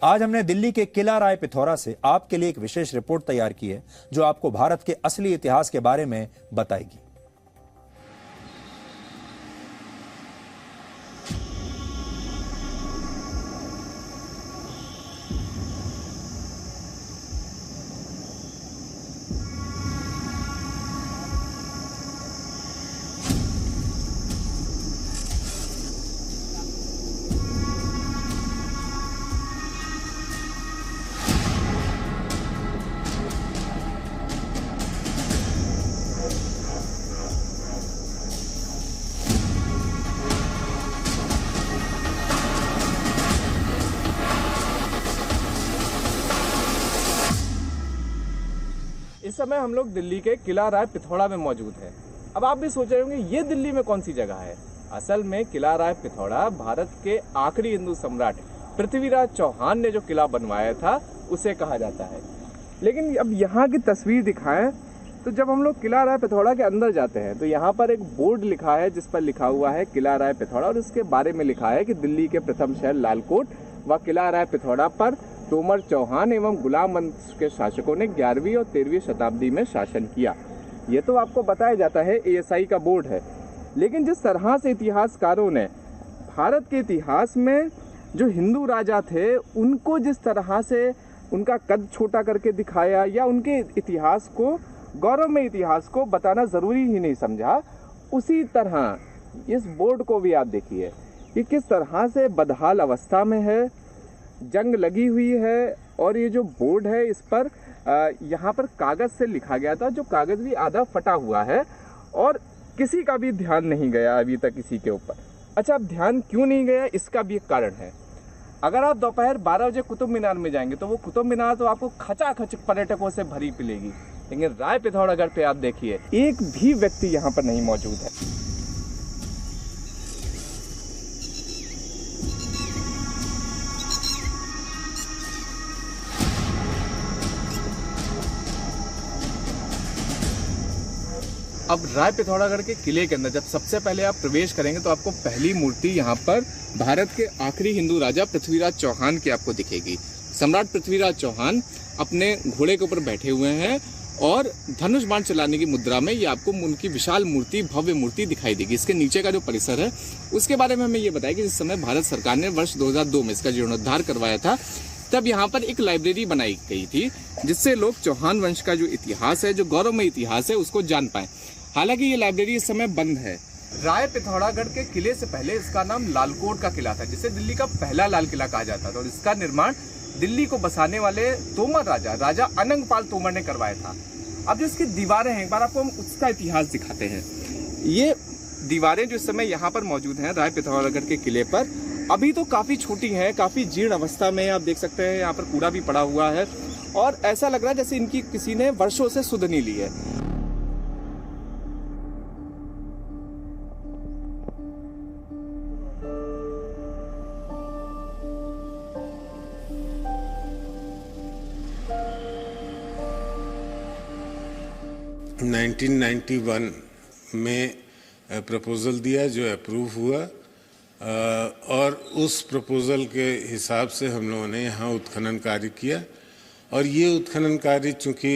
आज हमने दिल्ली के किला राय पिथौरा से आपके लिए एक विशेष रिपोर्ट तैयार की है जो आपको भारत के असली इतिहास के बारे में बताएगी। इस समय हम लोग दिल्ली के किला राय पिथौरा में मौजूद हैं। अब आप भी सोच रहे होंगे ये दिल्ली में कौन सी जगह है। असल में किला राय पिथौरा भारत के आखिरी हिंदू सम्राट पृथ्वीराज चौहान ने जो किला बनवाया था उसे कहा जाता है। लेकिन अब यहाँ की तस्वीर दिखाएं तो जब हम लोग किला राय पिथौरा के अंदर जाते हैं तो यहाँ पर एक बोर्ड लिखा है जिस पर लिखा हुआ है किला राय पिथौरा और उसके बारे में लिखा है कि दिल्ली के प्रथम शहर लालकोट व किला राय पिथौरा पर तोमर चौहान एवं गुलाम वंश के शासकों ने 11वीं और 13वीं शताब्दी में शासन किया। ये तो आपको बताया जाता है एएसआई का बोर्ड है। लेकिन जिस तरह से इतिहासकारों ने भारत के इतिहास में जो हिंदू राजा थे उनको जिस तरह से उनका कद छोटा करके दिखाया या उनके इतिहास को गौरवमय इतिहास को बताना ज़रूरी ही नहीं समझा, उसी तरह इस बोर्ड को भी आप देखिए कि किस तरह से बदहाल अवस्था में है, जंग लगी हुई है। और ये जो बोर्ड है इस पर यहाँ पर कागज़ से लिखा गया था, जो कागज़ भी आधा फटा हुआ है और किसी का भी ध्यान नहीं गया अभी तक इसी के ऊपर। अच्छा, अब ध्यान क्यों नहीं गया इसका भी एक कारण है। अगर आप दोपहर 12 बजे कुतुब मीनार में जाएंगे तो वो कुतुब मीनार तो आपको खचाखच पर्यटकों से भरी पिलेगी, लेकिन राय पिथौरागढ़ पे आप देखिए एक भी व्यक्ति यहाँ पर नहीं मौजूद है। अब राय पिथौरागढ़ के किले के अंदर जब सबसे पहले आप प्रवेश करेंगे तो आपको पहली मूर्ति यहाँ पर भारत के आखिरी हिंदू राजा पृथ्वीराज चौहान की आपको दिखेगी। सम्राट पृथ्वीराज चौहान अपने घोड़े के ऊपर बैठे हुए हैं और धनुष बाण चलाने की मुद्रा में ये आपको उनकी विशाल मूर्ति, भव्य मूर्ति दिखाई देगी। इसके नीचे का जो परिसर है उसके बारे में हमें ये बताया कि जिस समय भारत सरकार ने वर्ष 2002 में इसका जीर्णोद्धार करवाया था तब यहाँ पर एक लाइब्रेरी बनाई गई थी जिससे लोग चौहान वंश का जो इतिहास है, जो गौरवमय इतिहास है, उसको जान पाए। हालांकि ये लाइब्रेरी इस समय बंद है। राय पिथौरागढ़ के किले से पहले इसका नाम लालकोट का किला था, जिसे दिल्ली का पहला लाल किला कहा जाता था और इसका निर्माण दिल्ली को बसाने वाले तोमर राजा अनंगपाल तोमर ने करवाया था। अब जो इसकी दीवारें हैं, एक बार आपको हम उसका इतिहास दिखाते हैं। ये दीवारें जो इस समय यहाँ पर मौजूद हैं राय पिथौरागढ़ के किले पर, अभी तो काफ़ी छोटी हैं, काफ़ी जीर्ण अवस्था में। आप देख सकते हैं यहाँ पर कूड़ा भी पड़ा हुआ है और ऐसा लग रहा है जैसे इनकी किसी ने वर्षों से सुध नहीं ली है। नाइनटीन 1991 में प्रपोज़ल दिया जो अप्रूव हुआ और उस प्रपोज़ल के हिसाब से हम लोगों ने यहाँ उत्खनन कार्य किया और ये उत्खनन कार्य चूँकि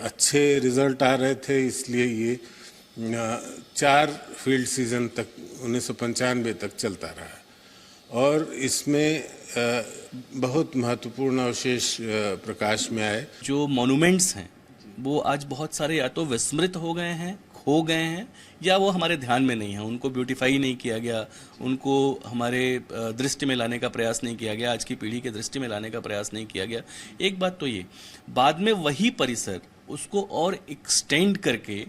अच्छे रिज़ल्ट आ रहे थे इसलिए ये 4 फील्ड सीज़न तक 1995 तक चलता रहा और इसमें बहुत महत्वपूर्ण अवशेष प्रकाश में आए। जो मॉन्यूमेंट्स हैं वो आज बहुत सारे या तो विस्मृत हो गए हैं, खो गए हैं, या वो हमारे ध्यान में नहीं है, उनको ब्यूटीफाई नहीं किया गया, उनको हमारे दृष्टि में लाने का प्रयास नहीं किया गया, आज की पीढ़ी के दृष्टि में लाने का प्रयास नहीं किया गया। एक बात तो ये, बाद में वही परिसर उसको और एक्सटेंड करके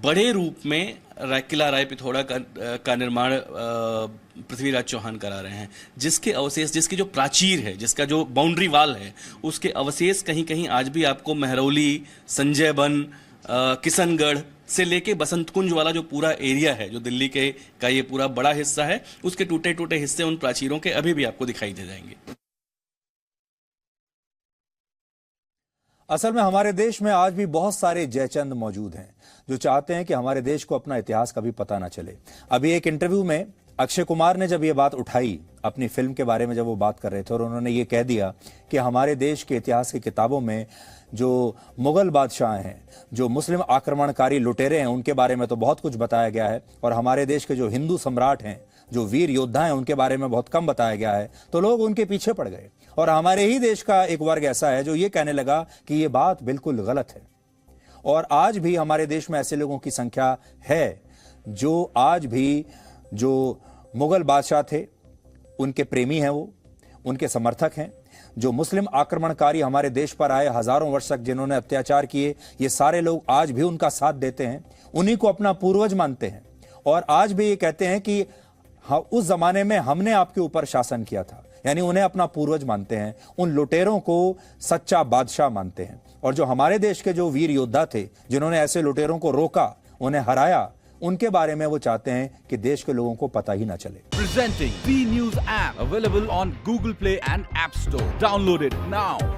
बड़े रूप में किला राय पिथौरा का निर्माण पृथ्वीराज चौहान करा रहे हैं, जिसके अवशेष, जिसकी जो प्राचीर है, जिसका जो बाउंड्री वाल है, उसके अवशेष कहीं कहीं आज भी आपको महरौली, संजय वन, किशनगढ़ से लेके बसंत कुंज वाला जो पूरा एरिया है, जो दिल्ली के का ये पूरा बड़ा हिस्सा है, उसके टूटे टूटे हिस्से उन प्राचीरों के अभी भी आपको दिखाई दे जाएंगे। असल में हमारे देश में आज भी बहुत सारे जयचंद मौजूद हैं जो चाहते हैं कि हमारे देश को अपना इतिहास कभी पता ना चले। अभी एक इंटरव्यू में अक्षय कुमार ने जब ये बात उठाई अपनी फिल्म के बारे में, जब वो बात कर रहे थे और उन्होंने ये कह दिया कि हमारे देश के इतिहास की किताबों में जो मुगल बादशाह हैं, जो मुस्लिम आक्रमणकारी लुटेरे हैं, उनके बारे में तो बहुत कुछ बताया गया है और हमारे देश के जो हिंदू सम्राट हैं, जो वीर योद्धा हैं, उनके बारे में बहुत कम बताया गया है, तो लोग उनके पीछे पड़ गए। और हमारे ही देश का एक वर्ग ऐसा है जो ये कहने लगा कि ये बात बिल्कुल गलत है। और आज भी हमारे देश में ऐसे लोगों की संख्या है जो आज भी जो मुगल बादशाह थे उनके प्रेमी हैं, वो उनके समर्थक हैं। जो मुस्लिम आक्रमणकारी हमारे देश पर आए हजारों वर्ष तक, जिन्होंने अत्याचार किए, ये सारे लोग आज भी उनका साथ देते हैं, उन्हीं को अपना पूर्वज मानते हैं। और आज भी ये कहते हैं कि हाँ, उस जमाने में हमने आपके ऊपर शासन किया था, यानी उन्हें अपना पूर्वज मानते हैं, उन लुटेरों को सच्चा बादशाह मानते हैं। और जो हमारे देश के जो वीर योद्धा थे, जिन्होंने ऐसे लुटेरों को रोका, उन्हें हराया, उनके बारे में वो चाहते हैं कि देश के लोगों को पता ही ना चले। Presenting B News app available on Google Play and App Store. Download it now.